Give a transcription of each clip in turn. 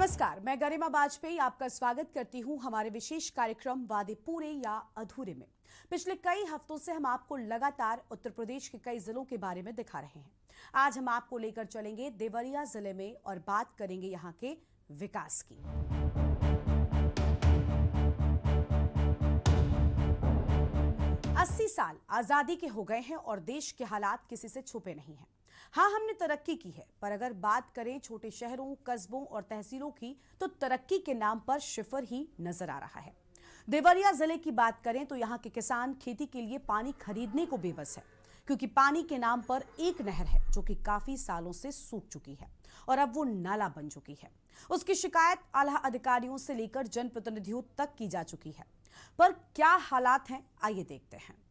नमस्कार, मैं गरिमा वाजपेयी आपका स्वागत करती हूं हमारे विशेष कार्यक्रम वादे पूरे या अधूरे में। पिछले कई हफ्तों से हम आपको लगातार उत्तर प्रदेश के कई जिलों के बारे में दिखा रहे हैं। आज हम आपको लेकर चलेंगे देवरिया जिले में और बात करेंगे यहां के विकास की। 80 साल आजादी के हो गए हैं और देश के हालात किसी से छुपे नहीं हैं। हाँ, हमने तरक्की की है, पर अगर बात करें छोटे शहरों, कस्बों और तहसीलों की, तो तरक्की के नाम पर शिफर ही नजर आ रहा है। देवरिया जिले की बात करें तो यहाँ के किसान खेती के लिए पानी खरीदने को बेबस है, क्योंकि पानी के नाम पर एक नहर है जो कि काफी सालों से सूख चुकी है और अब वो नाला बन चुकी है। उसकी शिकायत आला अधिकारियों से लेकर जनप्रतिनिधियों तक की जा चुकी है, पर क्या हालात हैं, आइए देखते हैं।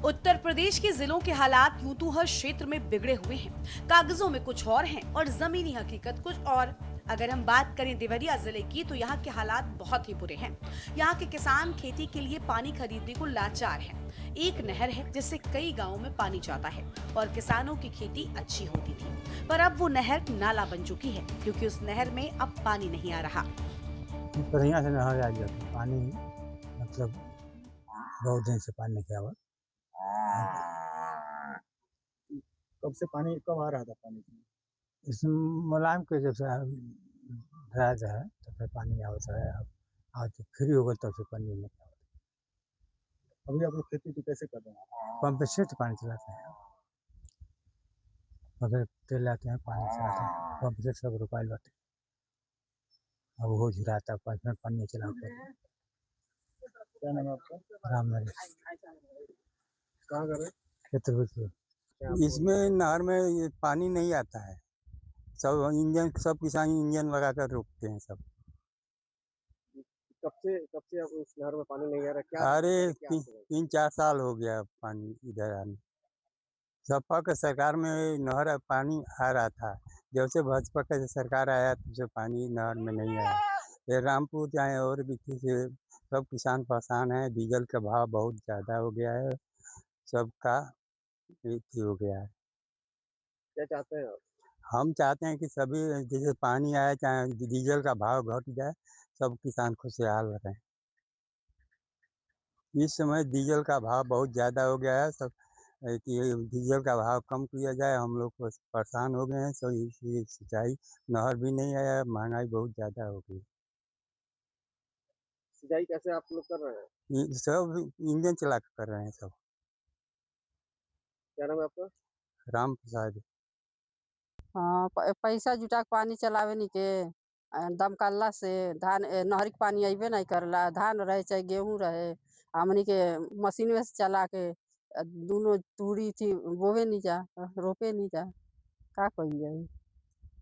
उत्तर प्रदेश के जिलों के हालात यूं तो हर क्षेत्र में बिगड़े हुए हैं, कागजों में कुछ और हैं और जमीनी हकीकत कुछ और। अगर हम बात करें देवरिया जिले की, तो यहाँ के हालात बहुत ही बुरे हैं। यहाँ के किसान खेती के लिए पानी खरीदने को लाचार हैं। एक नहर है जिससे कई गाँवों में पानी जाता है और किसानों की खेती अच्छी होती थी, पर अब वो नहर नाला बन चुकी है, क्योंकि उस नहर में अब पानी नहीं आ रहा। बढ़िया से नहर आ जाती पानी, मतलब बहुत दिन से पानी नहीं आवा। कब आ रहा था पानी? इसमें मुलायम के जब से ड्राइज है तब से पानी आवता है। अब आज फ्री हो गया तब से पानी नहीं आवता। अभी आप लोग खेती कैसे कर रहे हैं? पंप से तो पानी चलाते हैं, अगर तेल लाते हैं पानी चलाते हैं, पंप से सब रुपाइल बाटे। अब वो झुराता है, पाइप में पानी नहीं चलाते। क्या नाम है आपका? राम नरेश। कहाँ कर रहे? क्षेत्र इसमें नहर में ये पानी नहीं आता है। सब किसान इंजन लगाकर रोकते हैं सब। कब से आप इस नहर में पानी नहीं आ रहा? क्या अरे क्या 3-4 साल हो गया पानी इधर आने। सपा के सरकार में नहर पानी आ रहा था, जब से भाजपा का सरकार आया तब से पानी नहर में नहीं आया। ये रामपुर चाहे और भी किसी सब किसान परेशान है। डीजल का भाव बहुत ज़्यादा हो गया है, सबका एक ही हो गया है। क्या चाहते हैं आप? हम चाहते हैं कि सभी जैसे पानी आए चाहे डीजल का भाव घट जाए, सब किसान खुशहाल रहें। इस समय डीजल का भाव बहुत ज़्यादा हो गया है, सब कि डीजल का भाव कम किया जाए। हम लोग को परेशान हो गए हैं, सो इसलिए सिंचाई नहर भी नहीं आया, महंगाई बहुत ज़्यादा हो गई। सिंचाई कैसे आप लोग कर रहे हैं? ये सब इंजन चला के कर रहे हैं सब। क्या नाम है आपका? राम प्रसाद। हाँ, पैसा जुटा के पानी चलावे नी के दमकल्ला से धान नहर के पानी अइबे नहीं करला। धान रहे चाहे गेहूं रहे, हमनी के मशीनवे से चला के दोनों तूड़ी थी बोवे नहीं जा, रोपे नहीं जा, का कइल जाई।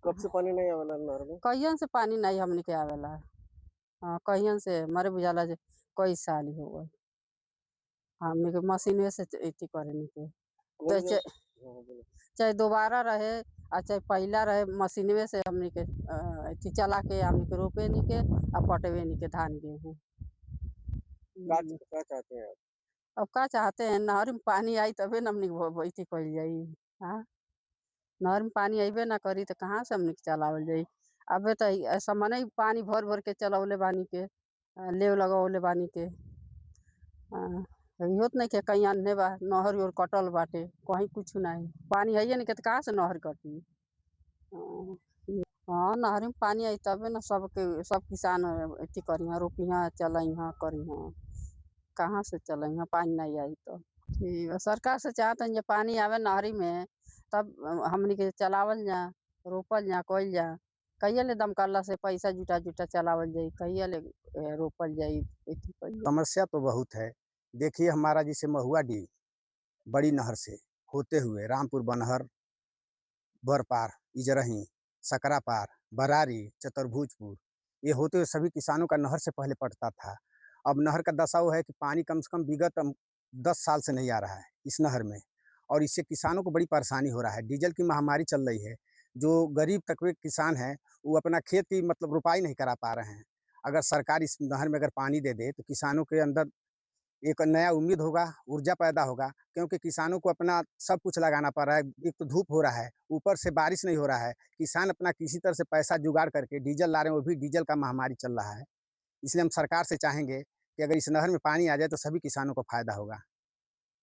कब से पानी नहीं आवेला नहर में? कहियन से पानी नहीं हमनी के आवेला। हाँ, कहियन से मरे बुझाला जे कई साल ही हो गए हमनी के मशीनवे से एथी करे नी के। कौन तो बोलो। चाहे दोबारा रहे और चाहे पहला रहे, मशीनवे से हमनी के अथी चला के हमनी के रोपे नी के आ पटवे नी के धान गेहूं। क्या चाहते हैं आप? अब का चाहते हैं, नहर में पानी आई तबे न हमनी के अथी कइल जाई। हाँ, नहर में पानी अइबे ना करी तो कहाँ से हमनी के चलावल जाई। अबे तो समनई पानी भर भर के चलौले बानी के, लेव लगवले बानी के। इहोत नहीं के कहीं अन्ने बा नहर और कटल बाटे, कहीं कुछ नहीं। पानी है नहीं के तो कहाँ से नहर कटी। हाँ, नहर में पानी आई तबे न सब किसान अथी करिहाँ, रोपिहाँ, चलइहाँ, करिहाँ। कहाँ से चलइहाँ पानी नहीं आई तो। ठीक है, सरकार से चाहते हैं जे पानी आवे नहरी में, तब हमनी के चलावल जा, रोपल जा, कइल जा। कहिया ले दमकल्ला से पैसा जुटा जुटा चलावल जाई, कहिया ले रोपल जाई, एथी कइल जाई। समस्या तो बहुत है। देखिए हमारा जैसे महुआडीह बड़ी नहर से होते हुए रामपुर बनहर, बरपार, इजरही, सकरा पार, बरारी, चतुर्भुजपुर, ये होते हुए सभी किसानों का नहर से पहले पड़ता था। अब नहर का दशा वो है कि पानी कम से कम विगत 10 साल से नहीं आ रहा है इस नहर में, और इससे किसानों को बड़ी परेशानी हो रहा है। डीजल की महामारी चल रही है। जो गरीब तबके के किसान हैं वो अपना खेत की मतलब रुपाई नहीं करा पा रहे हैं। अगर सरकार इस नहर में अगर पानी दे दे तो किसानों के अंदर एक नया उम्मीद होगा, ऊर्जा पैदा होगा, क्योंकि किसानों को अपना सब कुछ लगाना पड़ रहा है। एक तो धूप हो रहा है, ऊपर से बारिश नहीं हो रहा है। किसान अपना किसी तरह से पैसा जुगाड़ करके डीज़ल ला रहे हैं, वो भी डीज़ल का महामारी चल रहा है। इसलिए हम सरकार से चाहेंगे कि अगर इस नहर में पानी आ जाए तो सभी किसानों को फ़ायदा होगा।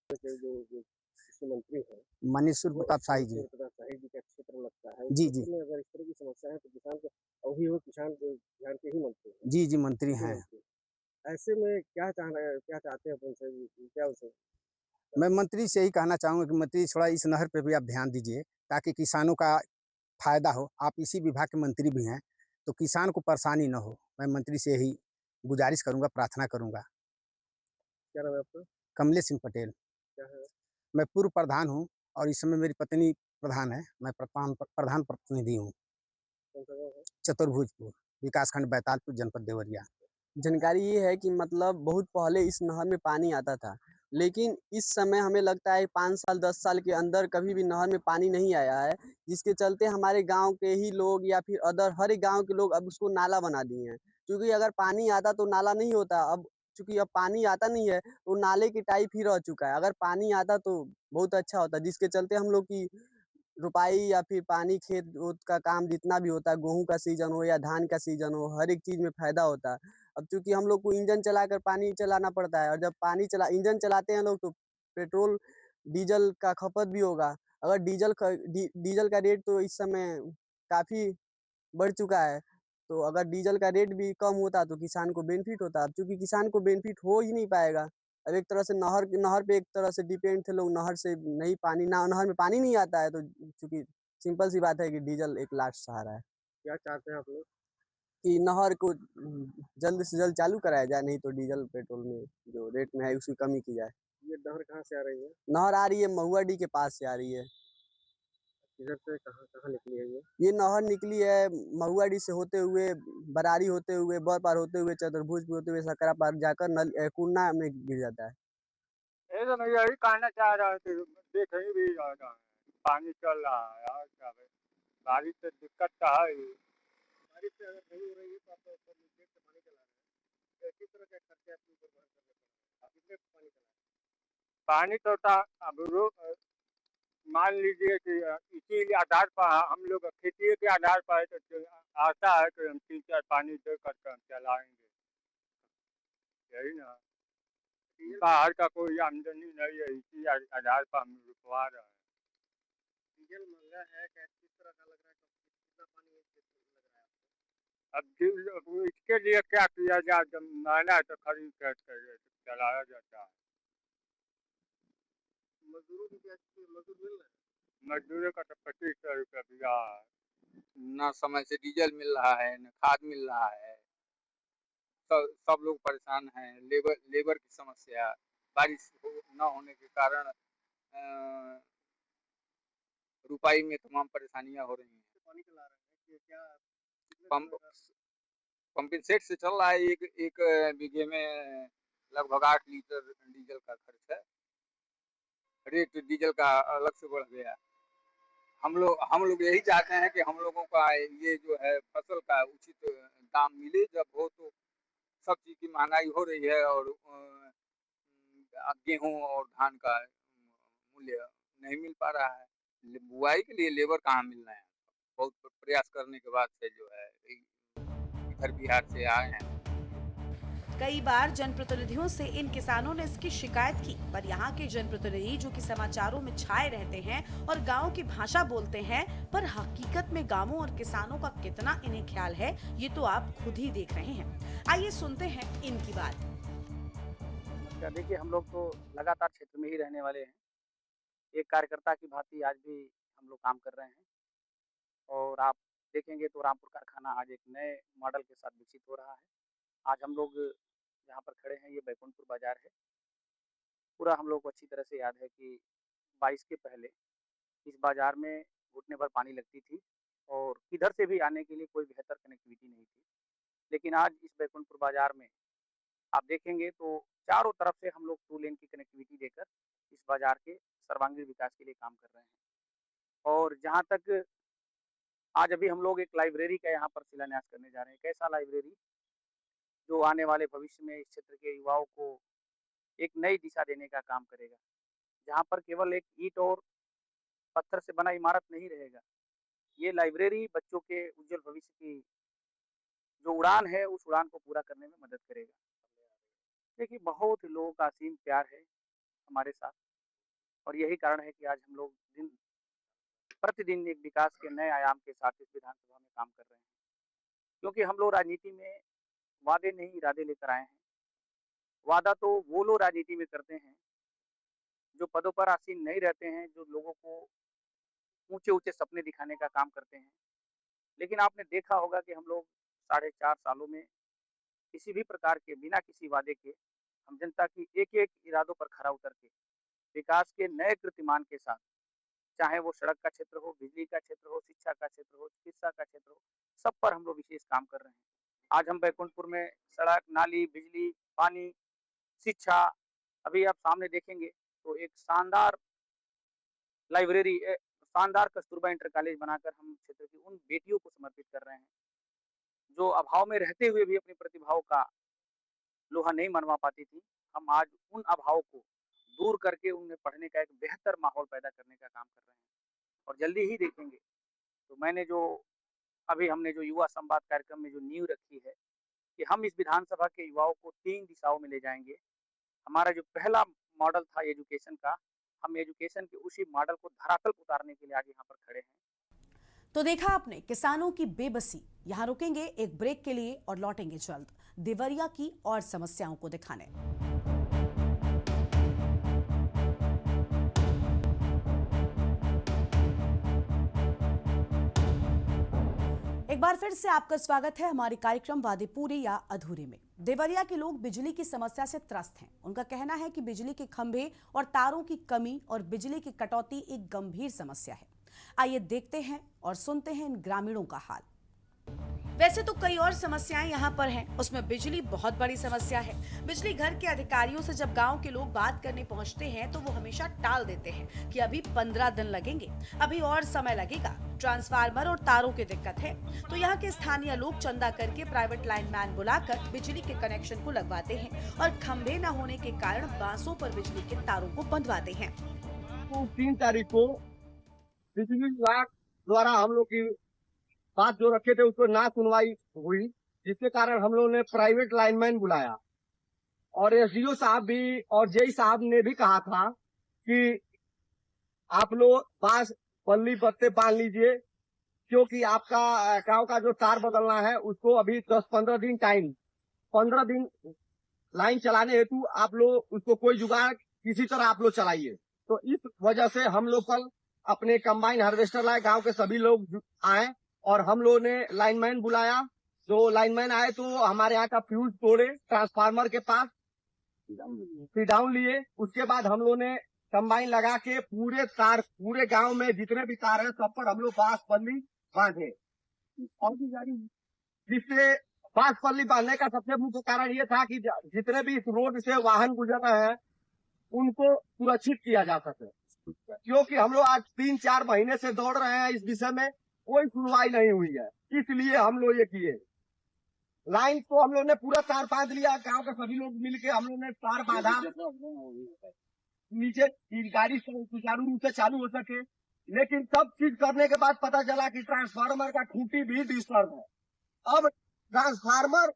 जो कृषि मंत्री हैं, मनीष वो प्रताप शाही जी। ईश्वर प्रताप शाही जी का क्षेत्र लगता है। जी, उस जी। क्षेत्र में अगर इस तरह की समस्या है तो किसान को अभी वो किसान जो बिहार के ही मंत्री हैं, जी, जी, मंत्री कृषि हैं। मंत्री। ऐसे में क्या चाहते हैं आप उनसे क्या उनसे मैं मंत्री से यही कहना चाहूँगा कि मंत्री थोड़ा इस नहर पे भी आप ध्यान दीजिए, ताकि किसानों का फ़ायदा हो। आप इसी विभाग के मंत्री भी हैं, तो किसान को परेशानी ना हो। मैं मंत्री से यही गुज़ारिश करूँगा, प्रार्थना करूँगा। क्या नाम है आपका? कमलेश सिंह पटेल। क्या है? मैं पूर्व प्रधान हूँ और इस समय मेरी पत्नी प्रधान है। मैं प्रधान प्रतिनिधि हूँ, कौन सा गाँव है? चतुर्भुजपुर, विकासखंड बैतालपुर, जनपद देवरिया। जानकारी ये है कि मतलब बहुत पहले इस नहर में पानी आता था, लेकिन इस समय हमें लगता है 5 साल 10 साल के अंदर कभी भी नहर में पानी नहीं आया है, जिसके चलते हमारे गाँव के ही लोग या फिर अदर हर एक गाँव के लोग अब उसको नाला बना दिए हैं। क्योंकि अगर पानी आता तो नाला नहीं होता, अब चूँकि अब पानी आता नहीं है, तो नाले की टाइप ही रह चुका है। अगर पानी आता तो बहुत अच्छा होता, जिसके चलते हम लोग की रोपाई या फिर पानी खेत-ओत का काम जितना भी होता है, गेहूँ का सीज़न हो या धान का सीज़न हो, हर एक चीज़ में फ़ायदा होता है। अब चूँकि हम लोग को इंजन चलाकर पानी चलाना पड़ता है और जब इंजन चलाते हैं लोग तो पेट्रोल, डीज़ल का खपत भी होगा। अगर डीज़ल का रेट तो इस समय काफ़ी बढ़ चुका है, तो अगर डीज़ल का रेट भी कम होता तो किसान को बेनिफिट होता। अब चूँकि किसान को बेनिफिट हो ही नहीं पाएगा, अब एक तरह से नहर पे एक तरह से डिपेंड थे लोग, नहर से नहीं पानी ना नहर में पानी नहीं आता है तो चूँकि सिंपल सी बात है कि डीज़ल एक लास्ट सहारा है। क्या चाहते हैं आप लोग? कि नहर को जल्द से जल्द चालू कराया जाए, नहीं तो डीज़ल पेट्रोल में जो रेट में है उसकी कमी की जाए। ये नहर कहाँ से आ रही है? नहर आ रही है महुआडीह के पास से आ रही है। किधर से कहाँ कहाँ निकली है ये? ये नहर निकली है महुआडीह से होते हुए, बरारी होते हुए, बरपार होते हुए, चतुर्भुजपुर होते हुए, सकरा पार जाकर कुरना में गिर जाता है। ये तो मैं यही कहना चाह रहा था, देख ही भी रहा है, पानी चल रहा है और क्या है, बारिश से दिक्कत तो है ही। बारिश से अगर नहीं हो रही है तो आप ऊपर नीचे से पानी चला रहे हैं। तो किस तरह के खर्चे आपके ऊपर वहन करने पड़ रहे हैं? आप कितने पानी चला रहे पानी तो था, अब मान लीजिए कि इसी आधार पर हम लोग खेती के आधार पर है, तो आता है कि हम 3-4 पानी दे करके हम चलाएंगे, यही ना। हैं? बाहर का कोई आमदनी नहीं है, इसी आधार पर हम रुकवा रहे हैं। डीजल महंगा है क्या? किस तरह का लग रहा है? कितना पानी लग रहा है आपको? अब इसके लिए क्या किया जाए, जब महंगा है तो खरीद कर चलाया जाता है। मजदूरों की क्या मजदूर मिल रहे हैं? मजदूरों का तो 2500 रुपया दिया है। ना समय से डीजल मिल रहा है, ना खाद मिल रहा है। सब लोग परेशान हैं। लेबर की समस्या, बारिश न होने के कारण रुपाई में तमाम परेशानियां हो रही हैं। पानी चला रहे हैं कि क्या कितने पंप समय का? पंपिंग सेट से चल रहा है, एक एक बीघे में लगभग 8 लीटर डीजल का खर्च है। रेट डीजल का अलग से बढ़ गया। हम लोग यही चाहते हैं कि हम लोगों का ये जो है फसल का उचित दाम मिले। जब हो तो सब चीज़ की महंगाई हो रही है और गेहूँ और धान का मूल्य नहीं मिल पा रहा है। बुआई के लिए लेबर कहाँ मिल रहे हैं। बहुत प्रयास करने के बाद से जो है इधर बिहार से आए हैं। कई बार जनप्रतिनिधियों से इन किसानों ने इसकी शिकायत की, पर यहाँ के जनप्रतिनिधि जो कि समाचारों में छाए रहते हैं और गाँव की भाषा बोलते हैं, पर हकीकत में गांवों और किसानों का कितना इन्हें ख्याल है, ये तो आप खुद ही देख रहे हैं। आइए सुनते हैं इनकी बात। देखिए, हम लोग तो लगातार क्षेत्र में ही रहने वाले हैं। एक कार्यकर्ता की भांति आज भी हम लोग काम कर रहे हैं और आप देखेंगे तो रामपुर कारखाना आज एक नए मॉडल के साथ विकसित हो रहा है। आज हम लोग जहाँ पर खड़े हैं ये बैकुंठपुर बाज़ार है। पूरा हम लोग को अच्छी तरह से याद है कि बारिश के पहले इस बाज़ार में घुटने भर पानी लगती थी और किधर से भी आने के लिए कोई बेहतर कनेक्टिविटी नहीं थी। लेकिन आज इस बैकुंठपुर बाज़ार में आप देखेंगे तो चारों तरफ से हम लोग 2 लेन की कनेक्टिविटी देकर इस बाज़ार के सर्वांगीण विकास के लिए काम कर रहे हैं। और जहाँ तक आज अभी हम लोग एक लाइब्रेरी का यहाँ पर शिलान्यास करने जा रहे हैं। कैसा लाइब्रेरी? जो आने वाले भविष्य में इस क्षेत्र के युवाओं को एक नई दिशा देने का काम करेगा, जहाँ पर केवल एक ईंट और पत्थर से बना इमारत नहीं रहेगा। ये लाइब्रेरी बच्चों के उज्जवल भविष्य की जो उड़ान है, उस उड़ान को पूरा करने में मदद करेगा। देखिए, बहुत लोगों का असीम प्यार है हमारे साथ, और यही कारण है कि आज हम लोग दिन प्रतिदिन एक विकास के नए आयाम के साथ इस विधानसभा में काम कर रहे हैं। क्योंकि हम लोग राजनीति में वादे नहीं, इरादे लेकर आए हैं। वादा तो वो लोग राजनीति में करते हैं जो पदों पर आसीन नहीं रहते हैं, जो लोगों को ऊंचे-ऊंचे सपने दिखाने का काम करते हैं। लेकिन आपने देखा होगा कि हम लोग 4.5 सालों में किसी भी प्रकार के, बिना किसी वादे के, हम जनता की एक-एक इरादों पर खरा उतर के विकास के नए कीर्तिमान के साथ, चाहे वो सड़क का क्षेत्र हो, बिजली का क्षेत्र हो, शिक्षा का क्षेत्र हो, चिकित्सा का क्षेत्र हो, सब पर हम लोग विशेष काम कर रहे हैं। आज हम बैकुंठपुर में सड़क, नाली, बिजली, पानी, शिक्षा, अभी आप सामने देखेंगे तो एक शानदार लाइब्रेरी, शानदार कस्तूरबा इंटर कॉलेज बनाकर हम क्षेत्र की उन बेटियों को समर्पित कर रहे हैं, जो अभाव में रहते हुए भी अपनी प्रतिभाओं का लोहा नहीं मनवा पाती थी। हम आज उन अभावों को दूर करके उनमें पढ़ने का एक बेहतर माहौल पैदा करने का काम कर रहे हैं, और जल्दी ही देखेंगे तो अभी हमने जो युवा संवाद कार्यक्रम में जो नींव रखी है कि हम इस विधानसभा के युवाओं को 3 दिशाओं में ले जाएंगे। हमारा जो पहला मॉडल था एजुकेशन का, हम एजुकेशन के उसी मॉडल को धरातल पर उतारने के लिए आज यहाँ पर खड़े हैं। तो देखा आपने किसानों की बेबसी। यहाँ रुकेंगे एक ब्रेक के लिए और लौटेंगे जल्द देवरिया की और समस्याओं को दिखाने। एक बार फिर से आपका स्वागत है हमारे कार्यक्रम वादे पूरे या अधूरे में। देवरिया के लोग बिजली की समस्या से त्रस्त हैं। उनका कहना है कि बिजली के खंभे और तारों की कमी और बिजली की कटौती एक गंभीर समस्या है। आइए देखते हैं और सुनते हैं इन ग्रामीणों का हाल। वैसे तो कई और समस्याएं यहाँ पर हैं, उसमें बिजली बहुत बड़ी समस्या है। बिजली घर के अधिकारियों से जब गांव के लोग बात करने पहुँचते हैं तो वो हमेशा टाल देते हैं कि अभी 15 दिन लगेंगे, अभी और समय लगेगा, ट्रांसफार्मर और तारों की दिक्कत है। तो यहाँ के स्थानीय लोग चंदा करके प्राइवेट लाइनमैन बुलाकर बिजली के कनेक्शन को लगवाते हैं और खंभे न होने के कारण बांसों पर बिजली के तारों को बंधवाते हैं। 3 तारीख को बिजली विभाग द्वारा हम लोग की बात जो रखे थे उसको ना सुनवाई हुई, जिसके कारण हम लोगों ने प्राइवेट लाइनमैन बुलाया, और एसडीओ साहब भी और जेई साहब ने भी कहा था कि आप लोग बांस पल्ली पत्ते बांध लीजिए, क्योंकि आपका गांव का जो तार बदलना है उसको अभी 10-15 दिन टाइम, 15 दिन लाइन चलाने हेतु आप लोग उसको कोई जुगाड़ किसी तरह आप लोग चलाइए। तो इस वजह से हम लोग कल अपने कंबाइन हार्वेस्टर लाए, गांव के सभी लोग आए और हम लोगों ने लाइनमैन बुलाया। जो लाइनमैन आए तो हमारे यहाँ का फ्यूज तोड़े, ट्रांसफार्मर के पास फिर डाउन लिए। उसके बाद हम लोगों ने कंबाइन लगा के पूरे तार, पूरे गांव में जितने भी तार है सब पर हम लोग बांस पल्ली बांधे, और जिससे बांस पल्ली बांधने का सबसे मुख्य कारण ये था कि जितने भी इस रोड से वाहन गुजर रहे हैं उनको सुरक्षित किया जा सके, क्योंकि हम लोग आज 3-4 महीने से दौड़ रहे हैं इस विषय में, कोई सुनवाई नहीं हुई है। इसलिए हम लोग ये किए, लाइन को हम लोग ने पूरा तार बांध लिया, गांव के सभी लोग मिलके हम लोग ने तार बांधा, नीचे गाड़ी सुचारू रूप से चालू हो सके। लेकिन सब चीज करने के बाद पता चला कि ट्रांसफार्मर का खूंटी भी डिस्टर्ब है। अब ट्रांसफार्मर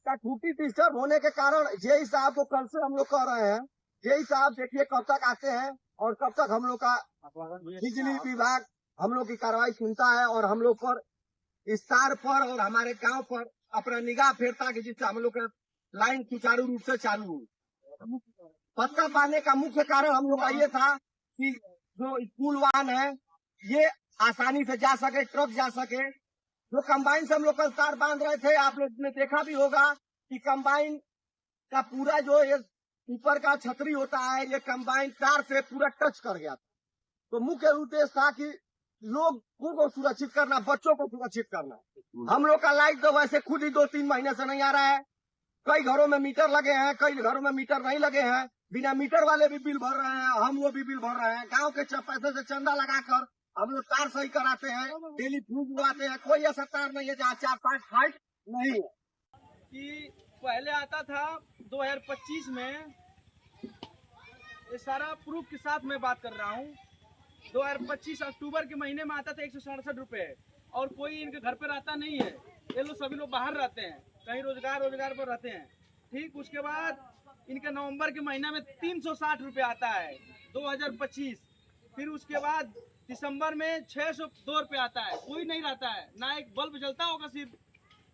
का खूंटी डिस्टर्ब होने के कारण जेई साहब को कल से हम लोग कह रहे हैं, जेई साहब देखिए कब तक आते हैं और कब तक हम लोग का बिजली विभाग हम लोग की कार्रवाई सुनता है और हम लोग पर इस तार पर और हमारे गांव पर अपना निगाह फेरता है, कि जिससे हम लोग का लाइन सुचारू रूप से चालू हो। पत्ता पाने का मुख्य कारण हम लोग का ये था कि जो स्कूल वाहन है ये आसानी से जा सके, ट्रक जा सके। जो कंबाइन से हम लोग कल तार बांध रहे थे, आप लोग ने देखा भी होगा कि कंबाइन का पूरा जो ये ऊपर का छतरी होता है, ये कंबाइन तार से पूरा टच कर गया था। तो मुख्य उद्देश्य था कि लोगों को सुरक्षित करना, बच्चों को सुरक्षित करना। हम लोग का लाइट तो वैसे खुद ही 2-3 महीने से नहीं आ रहा है। कई घरों में मीटर लगे हैं, कई घरों में मीटर नहीं लगे हैं, बिना मीटर वाले भी बिल भर रहे हैं, हम वो भी बिल भर रहे हैं। गांव के पैसे से चंदा लगाकर हम लोग तार सही कराते हैं, डेली फ्यूज लगाते हैं। कोई ऐसा तार नहीं है जहाँ 4-5 हाइट नहीं है। कि पहले आता था 2025 में ये सारा प्रूफ के साथ मैं बात कर रहा हूँ। 2025 अक्टूबर के महीने में आता था 167 रुपये, और कोई इनके घर पे रहता नहीं है। ये लोग सभी लोग बाहर रहते हैं, कहीं रोजगार पर रहते हैं। ठीक, उसके बाद इनका नवंबर के महीना में 360 रुपये आता है 2025। फिर उसके बाद दिसंबर में 602 रुपये आता है। कोई नहीं रहता है, ना एक बल्ब जलता होगा सिर्फ।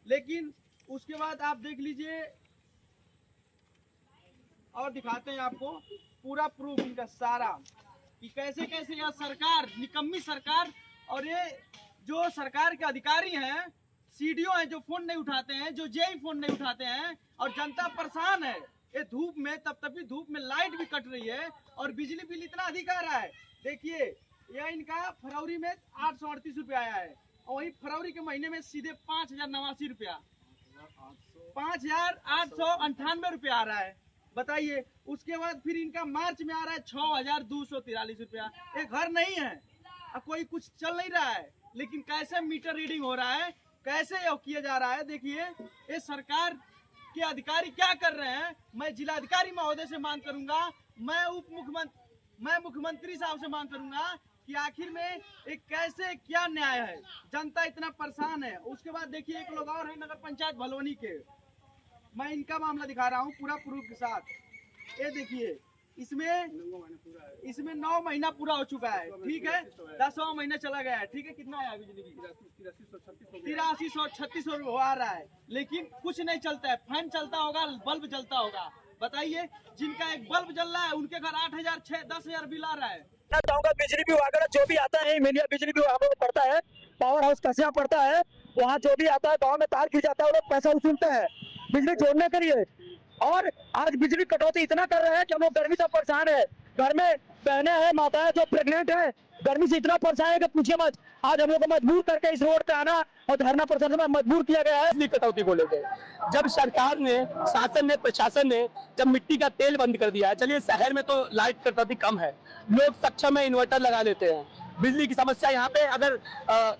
लेकिन उसके बाद आप देख लीजिए और दिखाते हैं आपको पूरा प्रूफ इनका सारा, कि कैसे कैसे यह सरकार, निकम्मी सरकार, और ये जो सरकार के अधिकारी हैं, सीडीओ हैं, जो फोन नहीं उठाते हैं, जो जेई फोन नहीं उठाते हैं, और जनता परेशान है। ये धूप में, तपतपी धूप में लाइट भी कट रही है और बिजली बिल इतना अधिक आ रहा है। देखिए, यह इनका फरवरी में 838 रुपया आया है, और वही फरवरी के महीने में सीधे 5089 रुपया, 5898 रुपया आ रहा है। बताइए, उसके बाद फिर इनका मार्च में आ रहा है 6243 रुपया। ये घर नहीं है, कोई कुछ चल नहीं रहा है, लेकिन कैसे मीटर रीडिंग हो रहा है, कैसे यह किया जा रहा है। देखिए, ये सरकार के अधिकारी क्या कर रहे हैं। मैं जिलाधिकारी महोदय से मांग करूंगा, मैं मुख्यमंत्री साहब से मांग करूंगा कि आखिर में एक कैसे, क्या न्याय है। जनता इतना परेशान है। उसके बाद देखिए, एक लोग और है नगर पंचायत भलवनी के, मैं इनका मामला दिखा रहा हूँ पूरा प्रूफ के साथ। ये देखिए, इसमें 9 महीना पूरा हो चुका है। ठीक है, 10वां महीना चला गया है। ठीक है, कितना आया बिजली बिल? 8336 आ रहा है, लेकिन कुछ नहीं चलता है। फैन चलता होगा, बल्ब जलता होगा। बताइए, जिनका एक बल्ब जल रहा है उनके घर 8000 10,000 बिल आ रहा है। मैं चाहूंगा बिजली विभाग जो भी आता है, मीडिया बिजली विभाग को पड़ता है, पावर हाउस कसिया पड़ता है, वहाँ जो भी आता है गाँव में तार खींच जाता है, वो लोग पैसा वसूलते हैं बिजली जोड़ने के लिए। और आज बिजली कटौती इतना कर रहे हैं कि हम लोग गर्मी से परेशान है। घर में बहनें हैं, माताएं जो प्रेग्नेंट है, गर्मी से इतना परेशान है कि पूछिए मत। आज हम लोग को मजबूर करके इस रोड पे आना और धरना प्रदर्शन में मजबूर किया गया है बिजली कटौती को लेकर। जब सरकार ने, शासन ने, प्रशासन ने जब मिट्टी का तेल बंद कर दिया है, चलिए शहर में तो लाइट कटौती कम है, लोग सक्षम है, इन्वर्टर लगा लेते हैं। बिजली की समस्या यहाँ पे अगर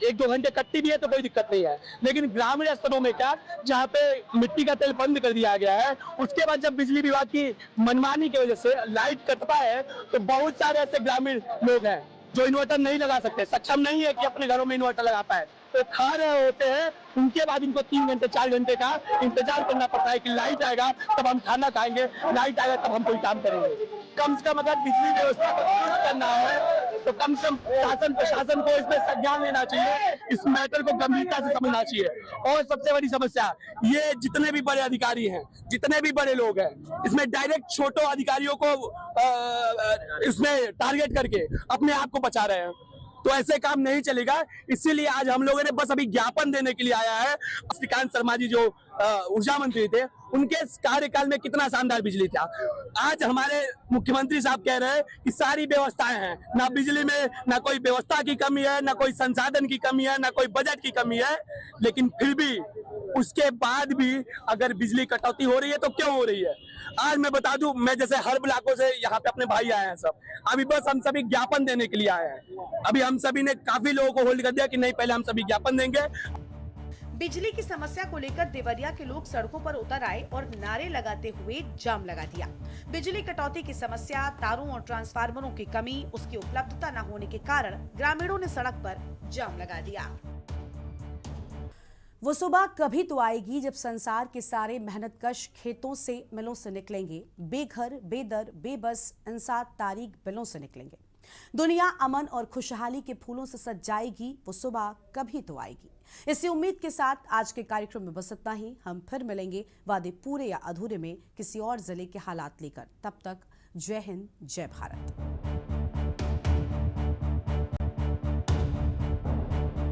1-2 घंटे कटती भी है तो कोई दिक्कत नहीं है, लेकिन ग्रामीण स्तरों में क्या, जहाँ पे मिट्टी का तेल बंद कर दिया गया है, उसके बाद जब बिजली विभाग की मनमानी की वजह से लाइट कटता है तो बहुत सारे ऐसे ग्रामीण लोग हैं जो इन्वर्टर नहीं लगा सकते, सक्षम नहीं है कि अपने घरों में इन्वर्टर लगा पाए, तो खा रहे होते हैं। उनके बाद इनको 3 घंटे 4 घंटे का इंतजार करना पड़ता है कि लाइट आएगा तब हम खाना खाएंगे, लाइट आएगा तब हम कोई काम करेंगे। कम से कम अगर बिजली व्यवस्था को दुरुस्त करना है तो कम से कम शासन प्रशासन को इसमें संज्ञान लेना चाहिए, इस मैटर को गंभीरता से समझना चाहिए। और सबसे बड़ी समस्या, ये जितने भी बड़े अधिकारी हैं, जितने भी बड़े लोग हैं, इसमें डायरेक्ट छोटे अधिकारियों को इसमें टारगेट करके अपने आप को बचा रहे हैं, तो ऐसे काम नहीं चलेगा। इसीलिए आज हम लोगों ने बस अभी ज्ञापन देने के लिए आया है। श्रीकांत शर्मा जी जो ऊर्जा मंत्री थे, उनके कार्यकाल में कितना शानदार बिजली था। आज हमारे मुख्यमंत्री साहब कह रहे हैं कि सारी व्यवस्थाएं हैं, ना बिजली में ना कोई व्यवस्था की कमी है, ना कोई संसाधन की कमी है, ना कोई बजट की कमी है, लेकिन फिर भी उसके बाद भी अगर बिजली कटौती हो रही है तो क्यों हो रही है। आज मैं बता दूं, मैं जैसे हर ब्लॉकों से यहाँ पे अपने भाई आए हैं सब, अभी बस हम सभी ज्ञापन देने के लिए आए हैं। अभी हम सभी ने काफी लोगों को होल्ड कर दिया कि नहीं, पहले हम सभी ज्ञापन देंगे। बिजली की समस्या को लेकर देवरिया के लोग सड़कों पर उतर आए और नारे लगाते हुए जाम लगा दिया। बिजली कटौती की समस्या, तारों और ट्रांसफार्मरों की कमी, उसकी उपलब्धता न होने के कारण ग्रामीणों ने सड़क पर जाम लगा दिया। वो सुबह कभी तो आएगी जब संसार के सारे मेहनतकश खेतों से, मिलों से निकलेंगे, बेघर, बेदर, बेबस इंसान तारीख बिलों से निकलेंगे। दुनिया अमन और खुशहाली के फूलों से सज जाएगी, वो सुबह कभी तो आएगी। इसी उम्मीद के साथ आज के कार्यक्रम में बस इतना ही। हम फिर मिलेंगे वादे पूरे या अधूरे में किसी और जिले के हालात लेकर। तब तक जय हिंद, जय भारत।